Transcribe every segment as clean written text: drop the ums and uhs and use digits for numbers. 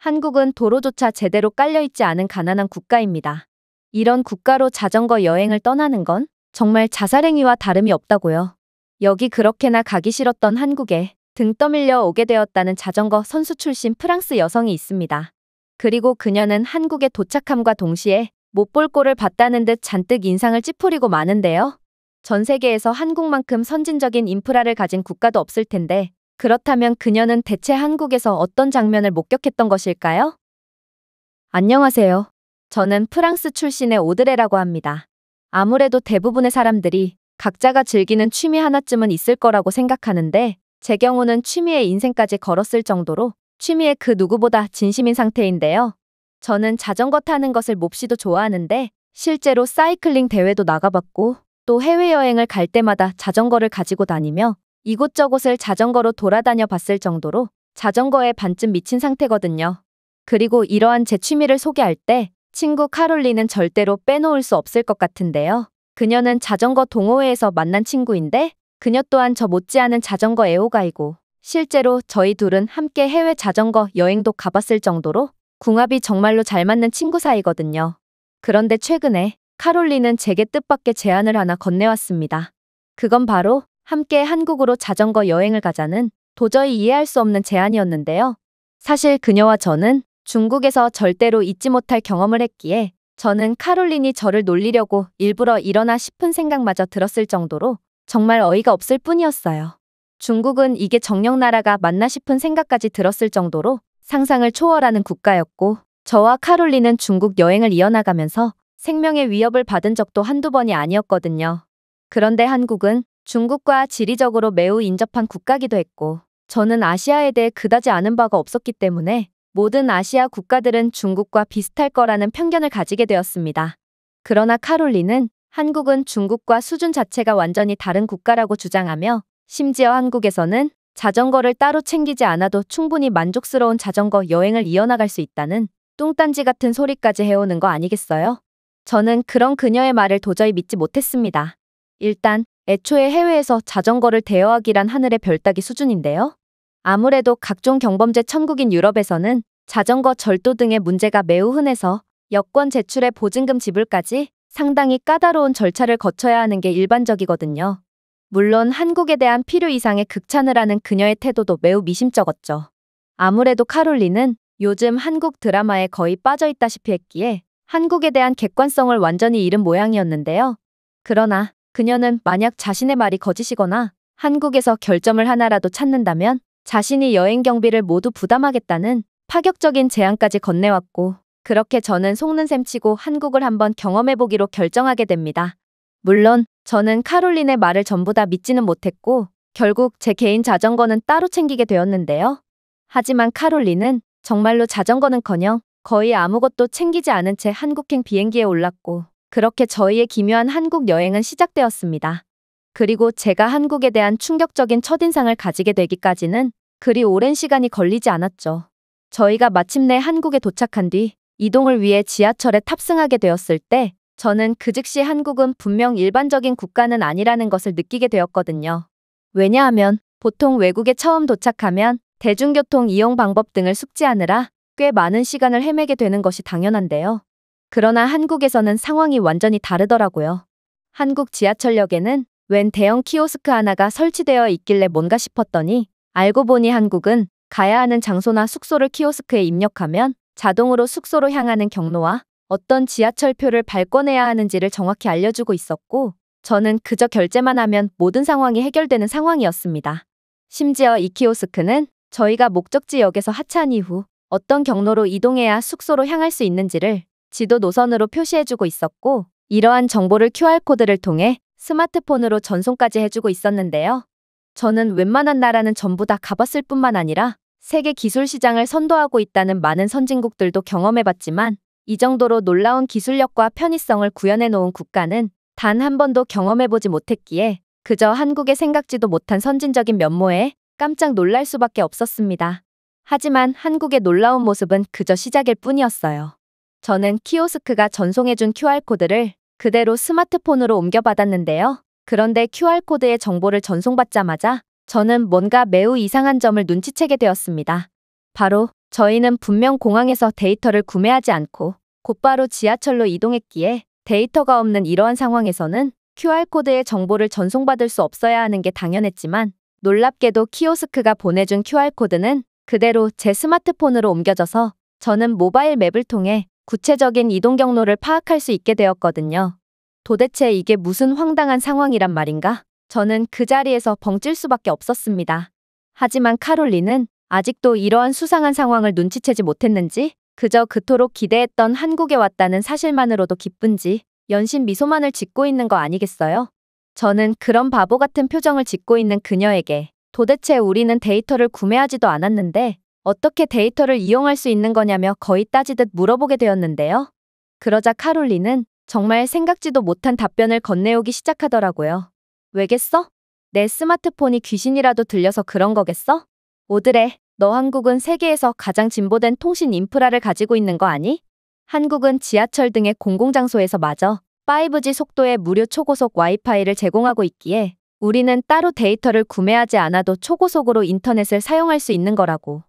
한국은 도로조차 제대로 깔려있지 않은 가난한 국가입니다. 이런 국가로 자전거 여행을 떠나는 건 정말 자살행위와 다름이 없다고요. 여기 그렇게나 가기 싫었던 한국에 등 떠밀려 오게 되었다는 자전거 선수 출신 프랑스 여성이 있습니다. 그리고 그녀는 한국에 도착함과 동시에 못 볼 꼴을 봤다는 듯 잔뜩 인상을 찌푸리고 마는데요. 전 세계에서 한국만큼 선진적인 인프라를 가진 국가도 없을 텐데 그렇다면 그녀는 대체 한국에서 어떤 장면을 목격했던 것일까요? 안녕하세요. 저는 프랑스 출신의 오드레라고 합니다. 아무래도 대부분의 사람들이 각자가 즐기는 취미 하나쯤은 있을 거라고 생각하는데 제 경우는 취미에 인생까지 걸었을 정도로 취미에 그 누구보다 진심인 상태인데요. 저는 자전거 타는 것을 몹시도 좋아하는데 실제로 사이클링 대회도 나가봤고 또 해외여행을 갈 때마다 자전거를 가지고 다니며 이곳저곳을 자전거로 돌아다녀 봤을 정도로 자전거에 반쯤 미친 상태거든요. 그리고 이러한 제 취미를 소개할 때 친구 카롤린은 절대로 빼놓을 수 없을 것 같은데요. 그녀는 자전거 동호회에서 만난 친구인데 그녀 또한 저 못지않은 자전거 애호가이고 실제로 저희 둘은 함께 해외 자전거 여행도 가봤을 정도로 궁합이 정말로 잘 맞는 친구 사이거든요. 그런데 최근에 카롤린은 제게 뜻밖의 제안을 하나 건네왔습니다. 그건 바로 함께 한국으로 자전거 여행을 가자는 도저히 이해할 수 없는 제안이었는데요. 사실 그녀와 저는 중국에서 절대로 잊지 못할 경험을 했기에 저는 카롤린이 저를 놀리려고 일부러 이러나 싶은 생각마저 들었을 정도로 정말 어이가 없을 뿐이었어요. 중국은 이게 정령나라가 맞나 싶은 생각까지 들었을 정도로 상상을 초월하는 국가였고 저와 카롤린은 중국 여행을 이어나가면서 생명의 위협을 받은 적도 한두 번이 아니었거든요. 그런데 한국은 중국과 지리적으로 매우 인접한 국가기도 했고 저는 아시아에 대해 그다지 아는 바가 없었기 때문에 모든 아시아 국가들은 중국과 비슷할 거라는 편견을 가지게 되었습니다. 그러나 카롤린은 한국은 중국과 수준 자체가 완전히 다른 국가라고 주장하며 심지어 한국에서는 자전거를 따로 챙기지 않아도 충분히 만족스러운 자전거 여행을 이어나갈 수 있다는 뚱딴지 같은 소리까지 해오는 거 아니겠어요? 저는 그런 그녀의 말을 도저히 믿지 못했습니다. 일단 애초에 해외에서 자전거를 대여하기란 하늘의 별 따기 수준인데요. 아무래도 각종 경범죄 천국인 유럽에서는 자전거 절도 등의 문제가 매우 흔해서 여권 제출에 보증금 지불까지 상당히 까다로운 절차를 거쳐야 하는 게 일반적이거든요. 물론 한국에 대한 필요 이상의 극찬을 하는 그녀의 태도도 매우 미심쩍었죠. 아무래도 카롤린은 요즘 한국 드라마에 거의 빠져있다시피 했기에 한국에 대한 객관성을 완전히 잃은 모양이었는데요. 그러나 그녀는 만약 자신의 말이 거짓이거나 한국에서 결점을 하나라도 찾는다면 자신이 여행 경비를 모두 부담하겠다는 파격적인 제안까지 건네왔고 그렇게 저는 속는 셈 치고 한국을 한번 경험해보기로 결정하게 됩니다. 물론 저는 카롤린의 말을 전부 다 믿지는 못했고 결국 제 개인 자전거는 따로 챙기게 되었는데요. 하지만 카롤린은 정말로 자전거는커녕 거의 아무것도 챙기지 않은 채 한국행 비행기에 올랐고 그렇게 저희의 기묘한 한국 여행은 시작되었습니다. 그리고 제가 한국에 대한 충격적인 첫인상을 가지게 되기까지는 그리 오랜 시간이 걸리지 않았죠. 저희가 마침내 한국에 도착한 뒤 이동을 위해 지하철에 탑승하게 되었을 때 저는 그 즉시 한국은 분명 일반적인 국가는 아니라는 것을 느끼게 되었거든요. 왜냐하면 보통 외국에 처음 도착하면 대중교통 이용 방법 등을 숙지하느라 꽤 많은 시간을 헤매게 되는 것이 당연한데요. 그러나 한국에서는 상황이 완전히 다르더라고요. 한국 지하철역에는 웬 대형 키오스크 하나가 설치되어 있길래 뭔가 싶었더니 알고 보니 한국은 가야 하는 장소나 숙소를 키오스크에 입력하면 자동으로 숙소로 향하는 경로와 어떤 지하철표를 발권해야 하는지를 정확히 알려주고 있었고 저는 그저 결제만 하면 모든 상황이 해결되는 상황이었습니다. 심지어 이 키오스크는 저희가 목적지역에서 하차한 이후 어떤 경로로 이동해야 숙소로 향할 수 있는지를 지도 노선으로 표시해주고 있었고 이러한 정보를 QR코드를 통해 스마트폰으로 전송까지 해주고 있었는데요. 저는 웬만한 나라는 전부 다 가봤을 뿐만 아니라 세계 기술 시장을 선도하고 있다는 많은 선진국들도 경험해봤지만 이 정도로 놀라운 기술력과 편의성을 구현해 놓은 국가는 단 한 번도 경험해보지 못했기에 그저 한국의 생각지도 못한 선진적인 면모에 깜짝 놀랄 수밖에 없었습니다. 하지만 한국의 놀라운 모습은 그저 시작일 뿐이었어요. 저는 키오스크가 전송해준 QR코드를 그대로 스마트폰으로 옮겨받았는데요. 그런데 QR코드의 정보를 전송받자마자 저는 뭔가 매우 이상한 점을 눈치채게 되었습니다. 바로 저희는 분명 공항에서 데이터를 구매하지 않고 곧바로 지하철로 이동했기에 데이터가 없는 이러한 상황에서는 QR코드의 정보를 전송받을 수 없어야 하는 게 당연했지만 놀랍게도 키오스크가 보내준 QR코드는 그대로 제 스마트폰으로 옮겨져서 저는 모바일 맵을 통해 구체적인 이동 경로를 파악할 수 있게 되었거든요. 도대체 이게 무슨 황당한 상황이란 말인가? 저는 그 자리에서 벙찔 수밖에 없었습니다. 하지만 카롤린은 아직도 이러한 수상한 상황을 눈치채지 못했는지 그저 그토록 기대했던 한국에 왔다는 사실만으로도 기쁜지 연신 미소만을 짓고 있는 거 아니겠어요? 저는 그런 바보 같은 표정을 짓고 있는 그녀에게 도대체 우리는 데이터를 구매하지도 않았는데 어떻게 데이터를 이용할 수 있는 거냐며 거의 따지듯 물어보게 되었는데요. 그러자 카롤린은 정말 생각지도 못한 답변을 건네오기 시작하더라고요. 왜겠어? 내 스마트폰이 귀신이라도 들려서 그런 거겠어? 오드레, 너 한국은 세계에서 가장 진보된 통신 인프라를 가지고 있는 거 아니? 한국은 지하철 등의 공공장소에서 마저 5G 속도의 무료 초고속 와이파이를 제공하고 있기에 우리는 따로 데이터를 구매하지 않아도 초고속으로 인터넷을 사용할 수 있는 거라고.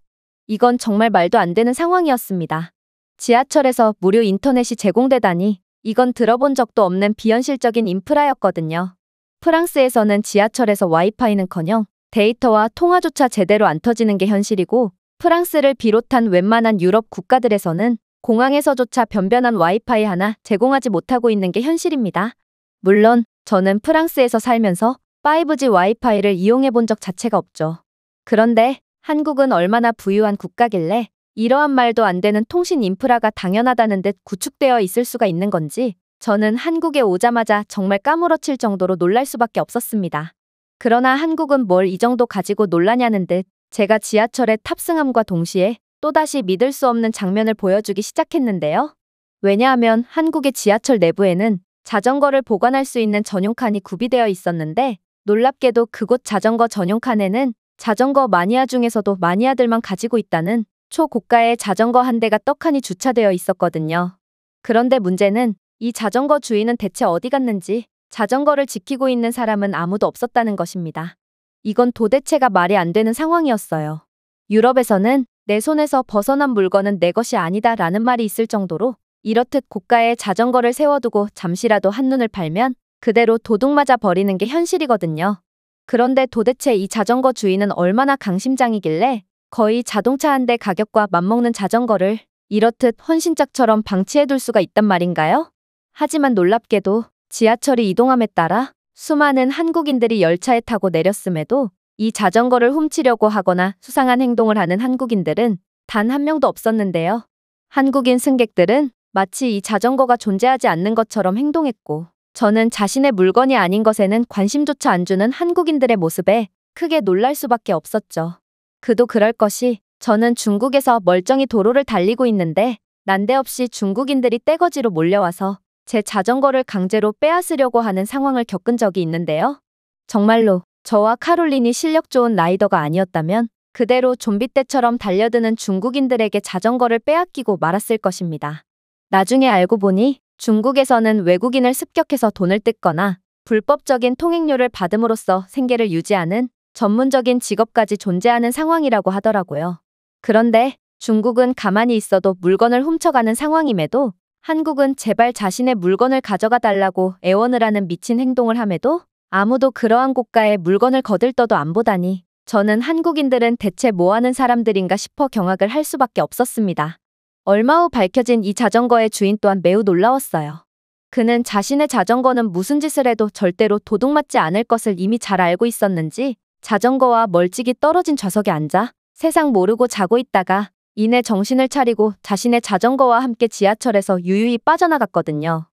이건 정말 말도 안 되는 상황이었습니다. 지하철에서 무료 인터넷이 제공되다니 이건 들어본 적도 없는 비현실적인 인프라였거든요. 프랑스에서는 지하철에서 와이파이는커녕 데이터와 통화조차 제대로 안 터지는 게 현실이고 프랑스를 비롯한 웬만한 유럽 국가들에서는 공항에서조차 변변한 와이파이 하나 제공하지 못하고 있는 게 현실입니다. 물론 저는 프랑스에서 살면서 5G 와이파이를 이용해 본 적 자체가 없죠. 그런데 한국은 얼마나 부유한 국가길래 이러한 말도 안 되는 통신 인프라가 당연하다는 듯 구축되어 있을 수가 있는 건지 저는 한국에 오자마자 정말 까무러칠 정도로 놀랄 수밖에 없었습니다. 그러나 한국은 뭘 이 정도 가지고 놀라냐는 듯 제가 지하철에 탑승함과 동시에 또다시 믿을 수 없는 장면을 보여주기 시작했는데요. 왜냐하면 한국의 지하철 내부에는 자전거를 보관할 수 있는 전용 칸이 구비되어 있었는데 놀랍게도 그곳 자전거 전용 칸에는 자전거 마니아 중에서도 마니아들만 가지고 있다는 초고가의 자전거 한 대가 떡하니 주차되어 있었거든요. 그런데 문제는 이 자전거 주인은 대체 어디 갔는지 자전거를 지키고 있는 사람은 아무도 없었다는 것입니다. 이건 도대체가 말이 안 되는 상황이었어요. 유럽에서는 내 손에서 벗어난 물건은 내 것이 아니다 라는 말이 있을 정도로 이렇듯 고가의 자전거를 세워두고 잠시라도 한눈을 팔면 그대로 도둑 맞아 버리는 게 현실이거든요. 그런데 도대체 이 자전거 주인은 얼마나 강심장이길래 거의 자동차 한 대 가격과 맞먹는 자전거를 이렇듯 헌신짝처럼 방치해둘 수가 있단 말인가요? 하지만 놀랍게도 지하철이 이동함에 따라 수많은 한국인들이 열차에 타고 내렸음에도 이 자전거를 훔치려고 하거나 수상한 행동을 하는 한국인들은 단 한 명도 없었는데요. 한국인 승객들은 마치 이 자전거가 존재하지 않는 것처럼 행동했고 저는 자신의 물건이 아닌 것에는 관심조차 안 주는 한국인들의 모습에 크게 놀랄 수밖에 없었죠. 그도 그럴 것이 저는 중국에서 멀쩡히 도로를 달리고 있는데 난데없이 중국인들이 떼거지로 몰려와서 제 자전거를 강제로 빼앗으려고 하는 상황을 겪은 적이 있는데요. 정말로 저와 카롤린이 실력 좋은 라이더가 아니었다면 그대로 좀비 떼처럼 달려드는 중국인들에게 자전거를 빼앗기고 말았을 것입니다. 나중에 알고 보니 중국에서는 외국인을 습격해서 돈을 뜯거나 불법적인 통행료를 받음으로써 생계를 유지하는 전문적인 직업까지 존재하는 상황이라고 하더라고요. 그런데 중국은 가만히 있어도 물건을 훔쳐가는 상황임에도 한국은 제발 자신의 물건을 가져가 달라고 애원을 하는 미친 행동을 함에도 아무도 그러한 고가의 물건을 거들떠도 안 보다니 저는 한국인들은 대체 뭐 하는 사람들인가 싶어 경악을 할 수밖에 없었습니다. 얼마 후 밝혀진 이 자전거의 주인 또한 매우 놀라웠어요. 그는 자신의 자전거는 무슨 짓을 해도 절대로 도둑맞지 않을 것을 이미 잘 알고 있었는지 자전거와 멀찍이 떨어진 좌석에 앉아 세상 모르고 자고 있다가 이내 정신을 차리고 자신의 자전거와 함께 지하철에서 유유히 빠져나갔거든요.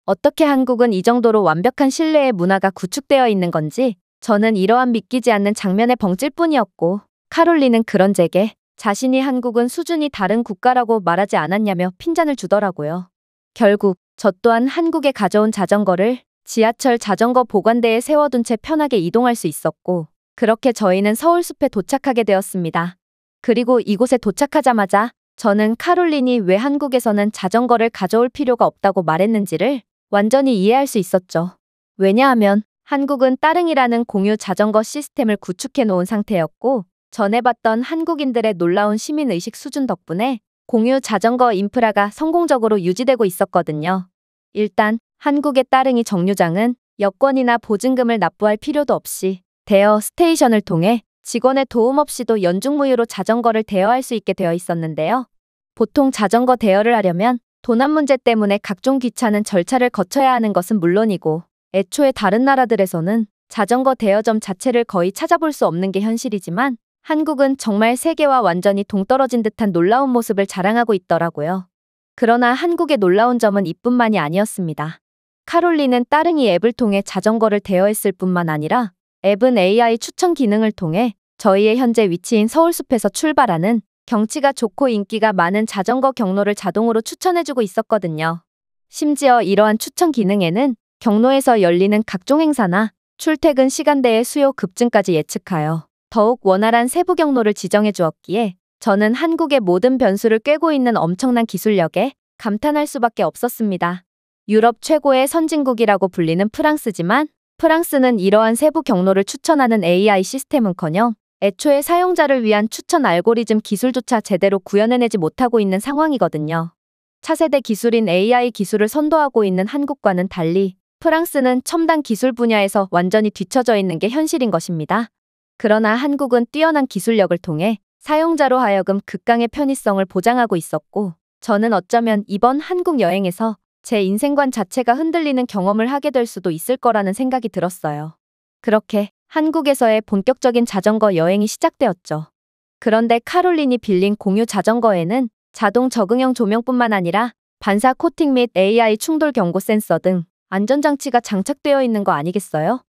어떻게 한국은 이 정도로 완벽한 신뢰의 문화가 구축되어 있는 건지 저는 이러한 믿기지 않는 장면에 벙찔 뿐이었고 카롤린은 그런 제게 자신이 한국은 수준이 다른 국가라고 말하지 않았냐며 핀잔을 주더라고요. 결국 저 또한 한국에 가져온 자전거를 지하철 자전거 보관대에 세워둔 채 편하게 이동할 수 있었고 그렇게 저희는 서울숲에 도착하게 되었습니다. 그리고 이곳에 도착하자마자 저는 카롤린이 왜 한국에서는 자전거를 가져올 필요가 없다고 말했는지를 완전히 이해할 수 있었죠. 왜냐하면 한국은 따릉이라는 공유 자전거 시스템을 구축해 놓은 상태였고 전에 봤던 한국인들의 놀라운 시민의식 수준 덕분에 공유 자전거 인프라가 성공적으로 유지되고 있었거든요. 일단 한국의 따릉이 정류장은 여권이나 보증금을 납부할 필요도 없이 대여 스테이션을 통해 직원의 도움 없이도 연중무휴로 자전거를 대여할 수 있게 되어 있었는데요. 보통 자전거 대여를 하려면 도난 문제 때문에 각종 귀찮은 절차를 거쳐야 하는 것은 물론이고 애초에 다른 나라들에서는 자전거 대여점 자체를 거의 찾아볼 수 없는 게 현실이지만 한국은 정말 세계와 완전히 동떨어진 듯한 놀라운 모습을 자랑하고 있더라고요. 그러나 한국의 놀라운 점은 이뿐만이 아니었습니다. 카롤린은 따릉이 앱을 통해 자전거를 대여했을 뿐만 아니라 앱은 AI 추천 기능을 통해 저희의 현재 위치인 서울숲에서 출발하는 경치가 좋고 인기가 많은 자전거 경로를 자동으로 추천해주고 있었거든요. 심지어 이러한 추천 기능에는 경로에서 열리는 각종 행사나 출퇴근 시간대의 수요 급증까지 예측하여 더욱 원활한 세부 경로를 지정해 주었기에 저는 한국의 모든 변수를 꿰고 있는 엄청난 기술력에 감탄할 수밖에 없었습니다. 유럽 최고의 선진국이라고 불리는 프랑스지만 프랑스는 이러한 세부 경로를 추천하는 AI 시스템은커녕 애초에 사용자를 위한 추천 알고리즘 기술조차 제대로 구현해내지 못하고 있는 상황이거든요. 차세대 기술인 AI 기술을 선도하고 있는 한국과는 달리 프랑스는 첨단 기술 분야에서 완전히 뒤처져 있는 게 현실인 것입니다. 그러나 한국은 뛰어난 기술력을 통해 사용자로 하여금 극강의 편의성을 보장하고 있었고 저는 어쩌면 이번 한국 여행에서 제 인생관 자체가 흔들리는 경험을 하게 될 수도 있을 거라는 생각이 들었어요. 그렇게 한국에서의 본격적인 자전거 여행이 시작되었죠. 그런데 카롤린이 빌린 공유 자전거에는 자동 적응형 조명뿐만 아니라 반사 코팅 및 AI 충돌 경고 센서 등 안전장치가 장착되어 있는 거 아니겠어요?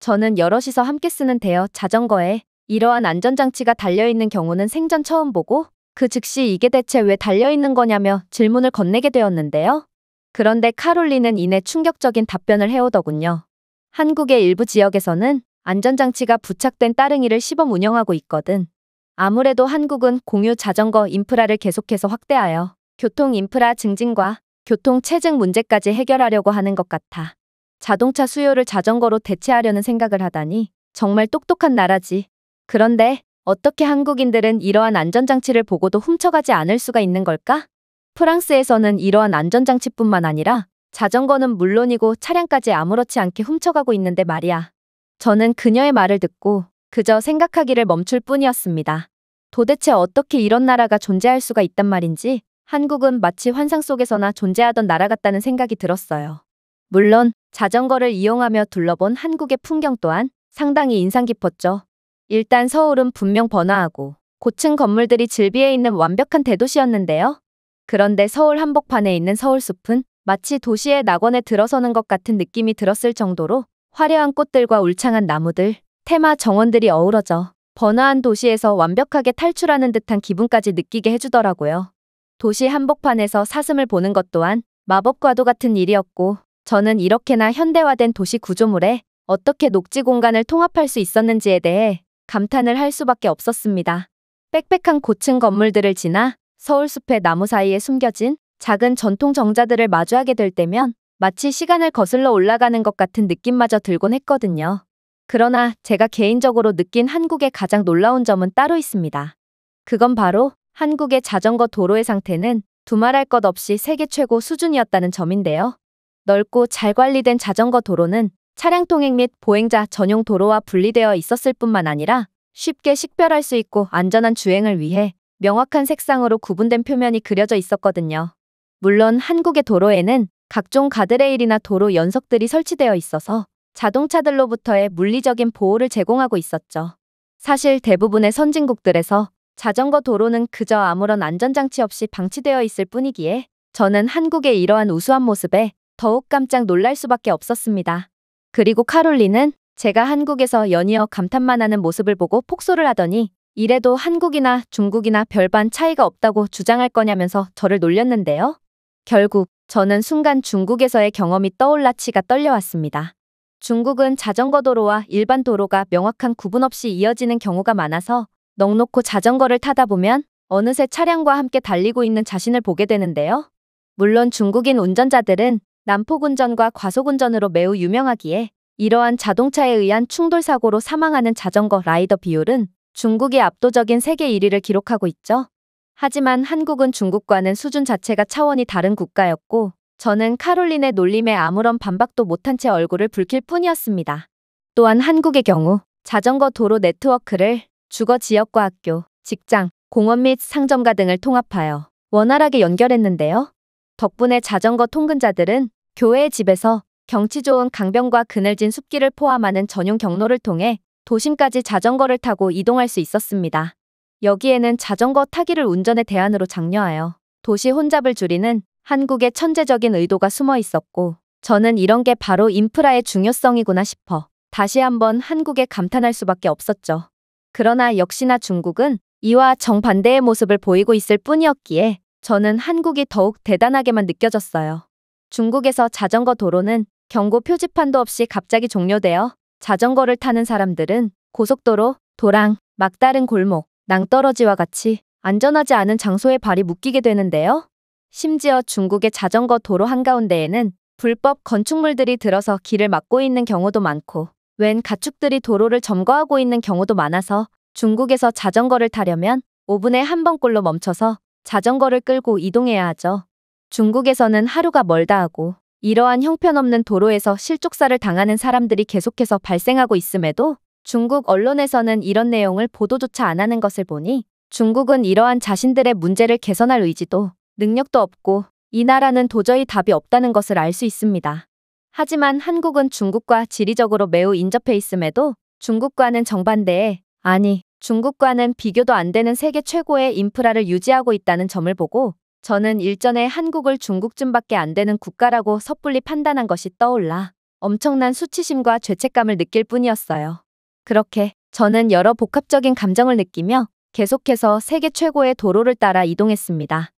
저는 여럿이서 함께 쓰는 대여 자전거에 이러한 안전장치가 달려있는 경우는 생전 처음 보고 그 즉시 이게 대체 왜 달려있는 거냐며 질문을 건네게 되었는데요. 그런데 카롤린은 이내 충격적인 답변을 해오더군요. 한국의 일부 지역에서는 안전장치가 부착된 따릉이를 시범 운영하고 있거든. 아무래도 한국은 공유 자전거 인프라를 계속해서 확대하여 교통 인프라 증진과 교통 체증 문제까지 해결하려고 하는 것 같아. 자동차 수요를 자전거로 대체하려는 생각을 하다니 정말 똑똑한 나라지. 그런데 어떻게 한국인들은 이러한 안전장치를 보고도 훔쳐가지 않을 수가 있는 걸까? 프랑스에서는 이러한 안전장치뿐만 아니라 자전거는 물론이고 차량까지 아무렇지 않게 훔쳐가고 있는데 말이야. 저는 그녀의 말을 듣고 그저 생각하기를 멈출 뿐이었습니다. 도대체 어떻게 이런 나라가 존재할 수가 있단 말인지 한국은 마치 환상 속에서나 존재하던 나라 같다는 생각이 들었어요. 물론 자전거를 이용하며 둘러본 한국의 풍경 또한 상당히 인상 깊었죠. 일단 서울은 분명 번화하고 고층 건물들이 즐비해 있는 완벽한 대도시였는데요. 그런데 서울 한복판에 있는 서울숲은 마치 도시의 낙원에 들어서는 것 같은 느낌이 들었을 정도로 화려한 꽃들과 울창한 나무들, 테마 정원들이 어우러져 번화한 도시에서 완벽하게 탈출하는 듯한 기분까지 느끼게 해주더라고요. 도시 한복판에서 사슴을 보는 것 또한 마법과도 같은 일이었고 저는 이렇게나 현대화된 도시 구조물에 어떻게 녹지 공간을 통합할 수 있었는지에 대해 감탄을 할 수밖에 없었습니다. 빽빽한 고층 건물들을 지나 서울숲의 나무 사이에 숨겨진 작은 전통 정자들을 마주하게 될 때면 마치 시간을 거슬러 올라가는 것 같은 느낌마저 들곤 했거든요. 그러나 제가 개인적으로 느낀 한국의 가장 놀라운 점은 따로 있습니다. 그건 바로 한국의 자전거 도로의 상태는 두말할 것 없이 세계 최고 수준이었다는 점인데요. 넓고 잘 관리된 자전거 도로는 차량 통행 및 보행자 전용 도로와 분리되어 있었을 뿐만 아니라 쉽게 식별할 수 있고 안전한 주행을 위해 명확한 색상으로 구분된 표면이 그려져 있었거든요. 물론 한국의 도로에는 각종 가드레일이나 도로 연석들이 설치되어 있어서 자동차들로부터의 물리적인 보호를 제공하고 있었죠. 사실 대부분의 선진국들에서 자전거 도로는 그저 아무런 안전장치 없이 방치되어 있을 뿐이기에 저는 한국의 이러한 우수한 모습에 더욱 깜짝 놀랄 수밖에 없었습니다. 그리고 카롤린은 제가 한국에서 연이어 감탄만 하는 모습을 보고 폭소를 하더니 이래도 한국이나 중국이나 별반 차이가 없다고 주장할 거냐면서 저를 놀렸는데요. 결국 저는 순간 중국에서의 경험이 떠올라 치가 떨려왔습니다. 중국은 자전거 도로와 일반 도로가 명확한 구분 없이 이어지는 경우가 많아서 넋놓고 자전거를 타다 보면 어느새 차량과 함께 달리고 있는 자신을 보게 되는데요. 물론 중국인 운전자들은 난폭운전과 과속운전으로 매우 유명하기에 이러한 자동차에 의한 충돌 사고로 사망하는 자전거 라이더 비율은 중국이 압도적인 세계 1위를 기록하고 있죠. 하지만 한국은 중국과는 수준 자체가 차원이 다른 국가였고, 저는 카롤린의 놀림에 아무런 반박도 못한 채 얼굴을 붉힐 뿐이었습니다. 또한 한국의 경우 자전거 도로 네트워크를 주거 지역과 학교, 직장, 공원 및 상점가 등을 통합하여 원활하게 연결했는데요. 덕분에 자전거 통근자들은 교외의 집에서 경치 좋은 강변과 그늘진 숲길을 포함하는 전용 경로를 통해 도심까지 자전거를 타고 이동할 수 있었습니다. 여기에는 자전거 타기를 운전의 대안으로 장려하여 도시 혼잡을 줄이는 한국의 천재적인 의도가 숨어 있었고, 저는 이런 게 바로 인프라의 중요성이구나 싶어 다시 한번 한국에 감탄할 수밖에 없었죠. 그러나 역시나 중국은 이와 정반대의 모습을 보이고 있을 뿐이었기에 저는 한국이 더욱 대단하게만 느껴졌어요. 중국에서 자전거 도로는 경고 표지판도 없이 갑자기 종료되어 자전거를 타는 사람들은 고속도로, 도랑, 막다른 골목, 낭떠러지와 같이 안전하지 않은 장소에 발이 묶이게 되는데요. 심지어 중국의 자전거 도로 한가운데에는 불법 건축물들이 들어서 길을 막고 있는 경우도 많고, 웬 가축들이 도로를 점거하고 있는 경우도 많아서 중국에서 자전거를 타려면 5분에 한 번꼴로 멈춰서 자전거를 끌고 이동해야 하죠. 중국에서는 하루가 멀다 하고 이러한 형편없는 도로에서 실족사를 당하는 사람들이 계속해서 발생하고 있음에도 중국 언론에서는 이런 내용을 보도조차 안 하는 것을 보니 중국은 이러한 자신들의 문제를 개선할 의지도 능력도 없고 이 나라는 도저히 답이 없다는 것을 알 수 있습니다. 하지만 한국은 중국과 지리적으로 매우 인접해 있음에도 중국과는 정반대의, 아니, 중국과는 비교도 안 되는 세계 최고의 인프라를 유지하고 있다는 점을 보고 저는 일전에 한국을 중국쯤밖에 안 되는 국가라고 섣불리 판단한 것이 떠올라 엄청난 수치심과 죄책감을 느낄 뿐이었어요. 그렇게 저는 여러 복합적인 감정을 느끼며 계속해서 세계 최고의 도로를 따라 이동했습니다.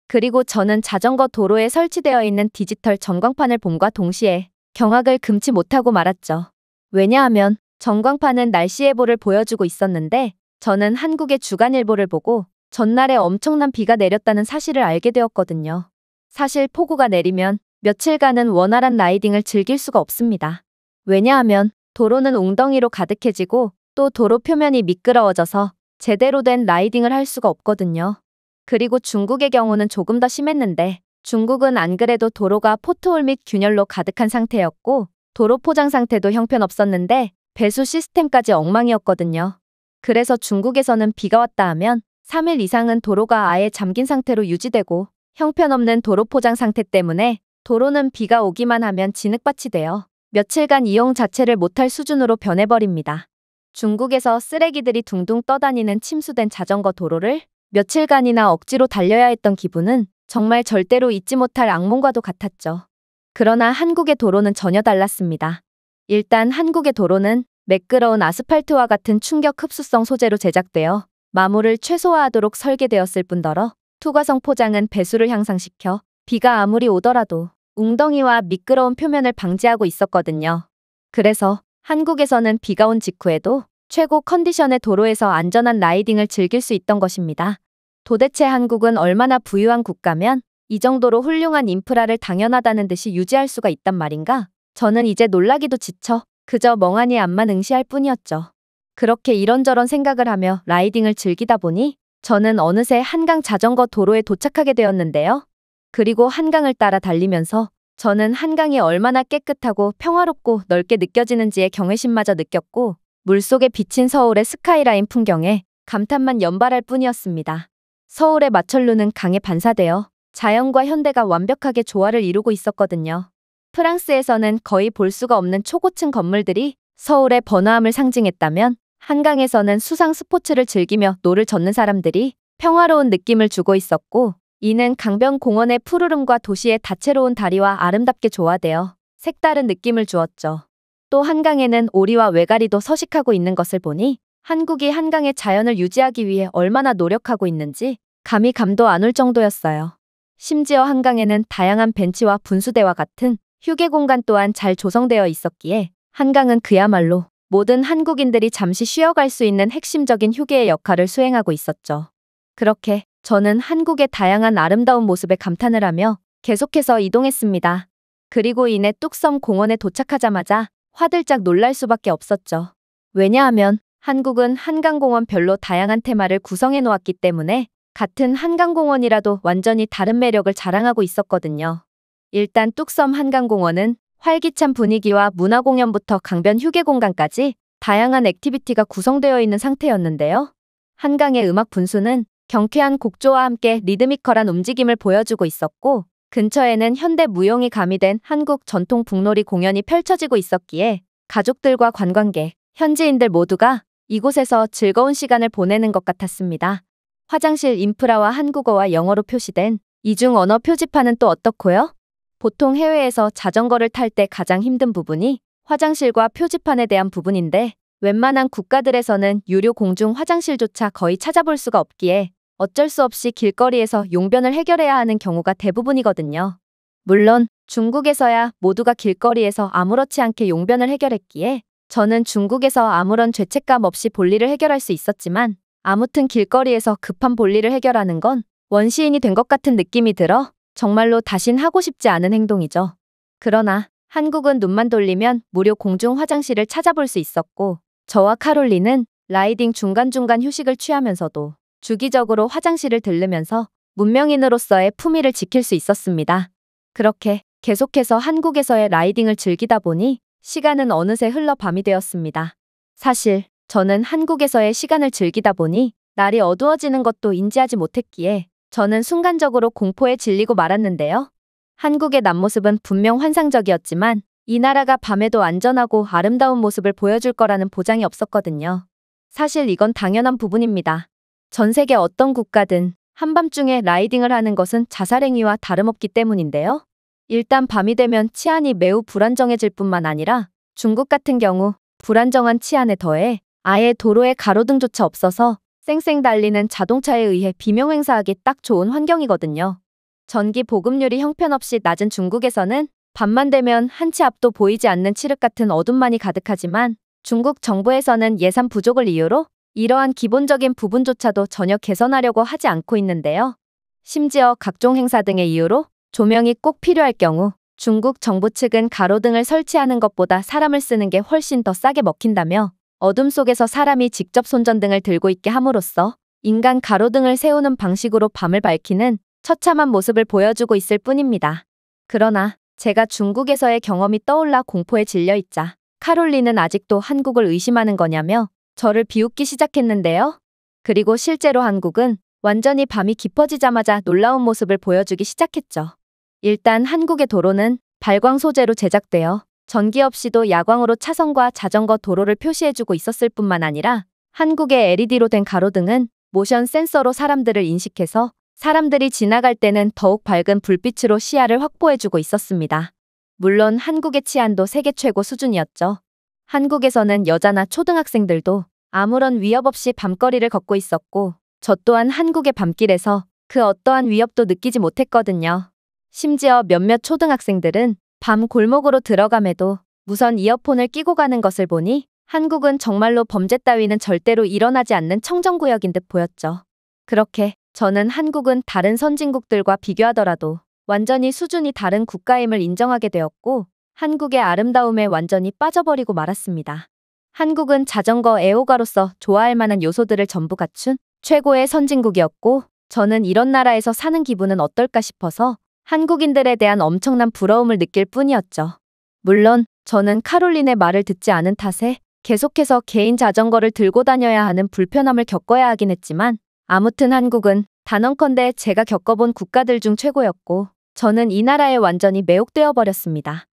그리고 저는 자전거 도로에 설치되어 있는 디지털 전광판을 봄과 동시에 경악을 금치 못하고 말았죠. 왜냐하면 전광판은 날씨 예보를 보여주고 있었는데 저는 한국의 주간일보를 보고 전날에 엄청난 비가 내렸다는 사실을 알게 되었거든요. 사실 폭우가 내리면 며칠간은 원활한 라이딩을 즐길 수가 없습니다. 왜냐하면 도로는 웅덩이로 가득해지고 또 도로 표면이 미끄러워져서 제대로 된 라이딩을 할 수가 없거든요. 그리고 중국의 경우는 조금 더 심했는데 중국은 안 그래도 도로가 포트홀 및 균열로 가득한 상태였고 도로 포장 상태도 형편없었는데 배수 시스템까지 엉망이었거든요. 그래서 중국에서는 비가 왔다 하면 3일 이상은 도로가 아예 잠긴 상태로 유지되고 형편없는 도로 포장 상태 때문에 도로는 비가 오기만 하면 진흙밭이 되어 며칠간 이용 자체를 못할 수준으로 변해버립니다. 중국에서 쓰레기들이 둥둥 떠다니는 침수된 자전거 도로를 며칠간이나 억지로 달려야 했던 기분은 정말 절대로 잊지 못할 악몽과도 같았죠. 그러나 한국의 도로는 전혀 달랐습니다. 일단 한국의 도로는 매끄러운 아스팔트와 같은 충격 흡수성 소재로 제작되어 마모를 최소화하도록 설계되었을 뿐더러 투과성 포장은 배수를 향상시켜 비가 아무리 오더라도 웅덩이와 미끄러운 표면을 방지하고 있었거든요. 그래서 한국에서는 비가 온 직후에도 최고 컨디션의 도로에서 안전한 라이딩을 즐길 수 있던 것입니다. 도대체 한국은 얼마나 부유한 국가면 이 정도로 훌륭한 인프라를 당연하다는 듯이 유지할 수가 있단 말인가? 저는 이제 놀라기도 지쳐 그저 멍하니 앞만 응시할 뿐이었죠. 그렇게 이런저런 생각을 하며 라이딩을 즐기다 보니 저는 어느새 한강 자전거 도로에 도착하게 되었는데요. 그리고 한강을 따라 달리면서 저는 한강이 얼마나 깨끗하고 평화롭고 넓게 느껴지는지에 경외심마저 느꼈고 물속에 비친 서울의 스카이라인 풍경에 감탄만 연발할 뿐이었습니다. 서울의 마천루는 강에 반사되어 자연과 현대가 완벽하게 조화를 이루고 있었거든요. 프랑스에서는 거의 볼 수가 없는 초고층 건물들이 서울의 번화함을 상징했다면 한강에서는 수상 스포츠를 즐기며 노를 젓는 사람들이 평화로운 느낌을 주고 있었고 이는 강변 공원의 푸르름과 도시의 다채로운 다리와 아름답게 조화되어 색다른 느낌을 주었죠. 또 한강에는 오리와 외가리도 서식하고 있는 것을 보니 한국이 한강의 자연을 유지하기 위해 얼마나 노력하고 있는지 감히 감도 안 올 정도였어요. 심지어 한강에는 다양한 벤치와 분수대와 같은 휴게 공간 또한 잘 조성되어 있었기에 한강은 그야말로 모든 한국인들이 잠시 쉬어갈 수 있는 핵심적인 휴게의 역할을 수행하고 있었죠. 그렇게 저는 한국의 다양한 아름다운 모습에 감탄을 하며 계속해서 이동했습니다. 그리고 이내 뚝섬 공원에 도착하자마자 화들짝 놀랄 수밖에 없었죠. 왜냐하면 한국은 한강공원별로 다양한 테마를 구성해 놓았기 때문에 같은 한강공원이라도 완전히 다른 매력을 자랑하고 있었거든요. 일단 뚝섬 한강공원은 활기찬 분위기와 문화공연부터 강변 휴게공간까지 다양한 액티비티가 구성되어 있는 상태였는데요. 한강의 음악 분수는 경쾌한 곡조와 함께 리드미컬한 움직임을 보여주고 있었고, 근처에는 현대 무용이 가미된 한국 전통 북놀이 공연이 펼쳐지고 있었기에 가족들과 관광객, 현지인들 모두가 이곳에서 즐거운 시간을 보내는 것 같았습니다. 화장실 인프라와 한국어와 영어로 표시된 이중 언어 표지판은 또 어떻고요? 보통 해외에서 자전거를 탈 때 가장 힘든 부분이 화장실과 표지판에 대한 부분인데, 웬만한 국가들에서는 유료 공중 화장실조차 거의 찾아볼 수가 없기에 어쩔 수 없이 길거리에서 용변을 해결해야 하는 경우가 대부분이거든요. 물론 중국에서야 모두가 길거리에서 아무렇지 않게 용변을 해결했기에 저는 중국에서 아무런 죄책감 없이 볼일을 해결할 수 있었지만, 아무튼 길거리에서 급한 볼일을 해결하는 건 원시인이 된 것 같은 느낌이 들어 정말로 다신 하고 싶지 않은 행동이죠. 그러나 한국은 눈만 돌리면 무료 공중 화장실을 찾아볼 수 있었고, 저와 카롤린은 라이딩 중간중간 휴식을 취하면서도 주기적으로 화장실을 들르면서 문명인으로서의 품위를 지킬 수 있었습니다. 그렇게 계속해서 한국에서의 라이딩을 즐기다 보니 시간은 어느새 흘러 밤이 되었습니다. 사실 저는 한국에서의 시간을 즐기다 보니 날이 어두워지는 것도 인지하지 못했기에 저는 순간적으로 공포에 질리고 말았는데요. 한국의 남모습은 분명 환상적이었지만 이 나라가 밤에도 안전하고 아름다운 모습을 보여줄 거라는 보장이 없었거든요. 사실 이건 당연한 부분입니다. 전 세계 어떤 국가든 한밤중에 라이딩을 하는 것은 자살행위와 다름없기 때문인데요. 일단 밤이 되면 치안이 매우 불안정해질 뿐만 아니라 중국 같은 경우 불안정한 치안에 더해 아예 도로에 가로등조차 없어서 쌩쌩 달리는 자동차에 의해 비명행사하기 딱 좋은 환경이거든요. 전기 보급률이 형편없이 낮은 중국에서는 밤만 되면 한 치 앞도 보이지 않는 칠흑 같은 어둠만이 가득하지만, 중국 정부에서는 예산 부족을 이유로 이러한 기본적인 부분조차도 전혀 개선하려고 하지 않고 있는데요. 심지어 각종 행사 등의 이유로 조명이 꼭 필요할 경우 중국 정부 측은 가로등을 설치하는 것보다 사람을 쓰는 게 훨씬 더 싸게 먹힌다며 어둠 속에서 사람이 직접 손전등을 들고 있게 함으로써 인간 가로등을 세우는 방식으로 밤을 밝히는 처참한 모습을 보여주고 있을 뿐입니다. 그러나 제가 중국에서의 경험이 떠올라 공포에 질려있자 카롤린은 아직도 한국을 의심하는 거냐며 저를 비웃기 시작했는데요. 그리고 실제로 한국은 완전히 밤이 깊어지자마자 놀라운 모습을 보여주기 시작했죠. 일단 한국의 도로는 발광 소재로 제작되어 전기 없이도 야광으로 차선과 자전거 도로를 표시해주고 있었을 뿐만 아니라, 한국의 LED로 된 가로등은 모션 센서로 사람들을 인식해서 사람들이 지나갈 때는 더욱 밝은 불빛으로 시야를 확보해주고 있었습니다. 물론 한국의 치안도 세계 최고 수준이었죠. 한국에서는 여자나 초등학생들도 아무런 위협 없이 밤거리를 걷고 있었고, 저 또한 한국의 밤길에서 그 어떠한 위협도 느끼지 못했거든요. 심지어 몇몇 초등학생들은 밤 골목으로 들어감에도 무선 이어폰을 끼고 가는 것을 보니 한국은 정말로 범죄 따위는 절대로 일어나지 않는 청정구역인 듯 보였죠. 그렇게 저는 한국은 다른 선진국들과 비교하더라도 완전히 수준이 다른 국가임을 인정하게 되었고, 한국의 아름다움에 완전히 빠져버리고 말았습니다. 한국은 자전거 애호가로서 좋아할 만한 요소들을 전부 갖춘 최고의 선진국이었고, 저는 이런 나라에서 사는 기분은 어떨까 싶어서 한국인들에 대한 엄청난 부러움을 느낄 뿐이었죠. 물론 저는 카롤린의 말을 듣지 않은 탓에 계속해서 개인 자전거를 들고 다녀야 하는 불편함을 겪어야 하긴 했지만, 아무튼 한국은 단언컨대 제가 겪어본 국가들 중 최고였고, 저는 이 나라에 완전히 매혹되어 버렸습니다.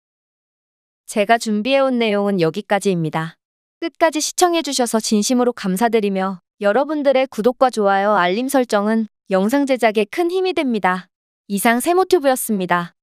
제가 준비해온 내용은 여기까지입니다. 끝까지 시청해주셔서 진심으로 감사드리며 여러분들의 구독과 좋아요, 알림 설정은 영상 제작에 큰 힘이 됩니다. 이상 세모튜브였습니다.